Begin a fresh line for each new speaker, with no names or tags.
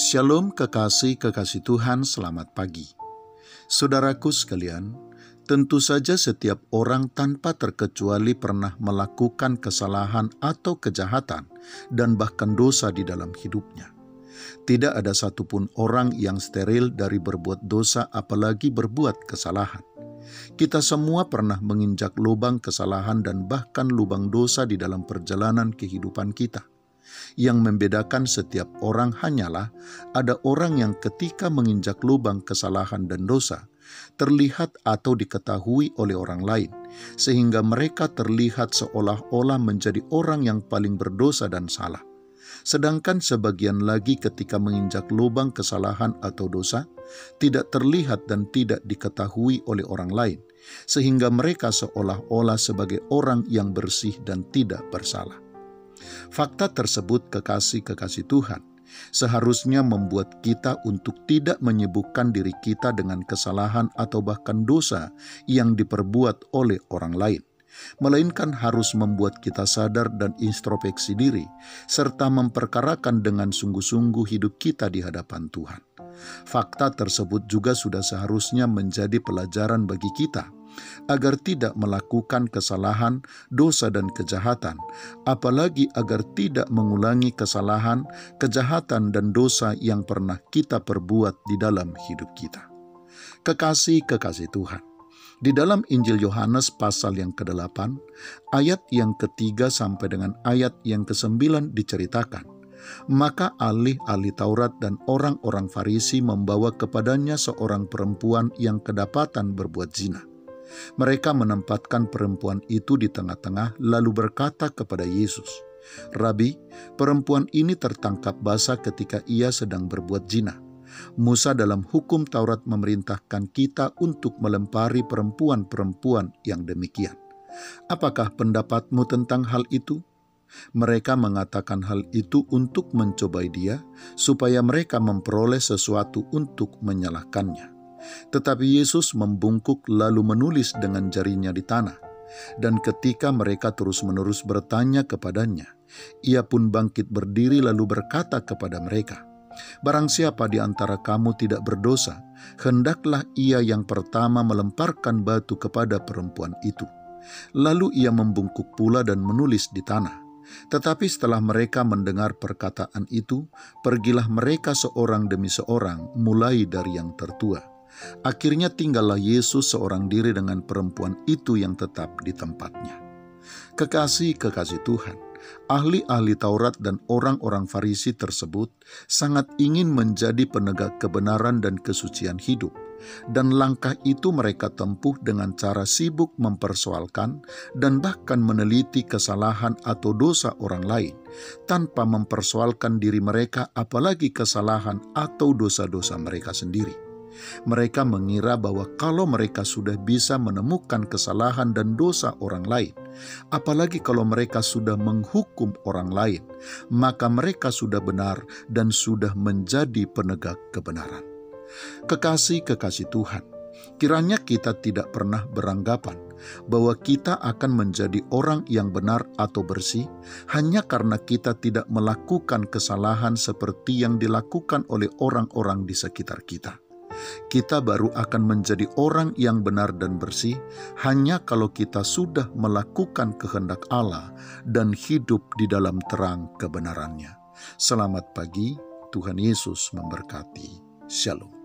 Shalom kekasih-kekasih Tuhan, selamat pagi. Saudaraku sekalian, tentu saja setiap orang tanpa terkecuali pernah melakukan kesalahan atau kejahatan dan bahkan dosa di dalam hidupnya. Tidak ada satupun orang yang steril dari berbuat dosa apalagi berbuat kesalahan. Kita semua pernah menginjak lubang kesalahan dan bahkan lubang dosa di dalam perjalanan kehidupan kita. Yang membedakan setiap orang hanyalah ada orang yang ketika menginjak lubang kesalahan dan dosa, terlihat atau diketahui oleh orang lain, sehingga mereka terlihat seolah-olah menjadi orang yang paling berdosa dan salah. Sedangkan sebagian lagi ketika menginjak lubang kesalahan atau dosa, tidak terlihat dan tidak diketahui oleh orang lain, sehingga mereka seolah-olah sebagai orang yang bersih dan tidak bersalah. Fakta tersebut, kekasih-kekasih Tuhan, seharusnya membuat kita untuk tidak menyibukkan diri kita dengan kesalahan atau bahkan dosa yang diperbuat oleh orang lain, melainkan harus membuat kita sadar dan introspeksi diri, serta memperkarakan dengan sungguh-sungguh hidup kita di hadapan Tuhan. Fakta tersebut juga sudah seharusnya menjadi pelajaran bagi kita, agar tidak melakukan kesalahan, dosa, dan kejahatan, apalagi agar tidak mengulangi kesalahan, kejahatan, dan dosa yang pernah kita perbuat di dalam hidup kita. Kekasih-kekasih Tuhan, di dalam Injil Yohanes pasal yang ke-8, ayat yang ke-3 sampai dengan ayat yang ke-9 diceritakan, maka ahli-ahli Taurat dan orang-orang Farisi membawa kepadanya seorang perempuan yang kedapatan berbuat zina. Mereka menempatkan perempuan itu di tengah-tengah lalu berkata kepada Yesus, "Rabi, perempuan ini tertangkap basah ketika ia sedang berbuat zina. Musa dalam hukum Taurat memerintahkan kita untuk melempari perempuan-perempuan yang demikian. Apakah pendapatmu tentang hal itu?" Mereka mengatakan hal itu untuk mencobai dia, supaya mereka memperoleh sesuatu untuk menyalahkannya. Tetapi Yesus membungkuk lalu menulis dengan jarinya di tanah. Dan ketika mereka terus-menerus bertanya kepadanya, ia pun bangkit berdiri lalu berkata kepada mereka, "Barang siapa di antara kamu tidak berdosa, hendaklah ia yang pertama melemparkan batu kepada perempuan itu." Lalu ia membungkuk pula dan menulis di tanah. Tetapi setelah mereka mendengar perkataan itu, pergilah mereka seorang demi seorang, mulai dari yang tertua. Akhirnya tinggallah Yesus seorang diri dengan perempuan itu yang tetap di tempatnya. Kekasih-kekasih Tuhan, ahli-ahli Taurat dan orang-orang Farisi tersebut sangat ingin menjadi penegak kebenaran dan kesucian hidup. Dan langkah itu mereka tempuh dengan cara sibuk mempersoalkan dan bahkan meneliti kesalahan atau dosa orang lain, tanpa mempersoalkan diri mereka apalagi kesalahan atau dosa-dosa mereka sendiri. Mereka mengira bahwa kalau mereka sudah bisa menemukan kesalahan dan dosa orang lain, apalagi kalau mereka sudah menghukum orang lain, maka mereka sudah benar dan sudah menjadi penegak kebenaran. Kekasih-kekasih Tuhan, kiranya kita tidak pernah beranggapan bahwa kita akan menjadi orang yang benar atau bersih hanya karena kita tidak melakukan kesalahan seperti yang dilakukan oleh orang-orang di sekitar kita. Kita baru akan menjadi orang yang benar dan bersih hanya kalau kita sudah melakukan kehendak Allah dan hidup di dalam terang kebenarannya. Selamat pagi, Tuhan Yesus memberkati. Shalom.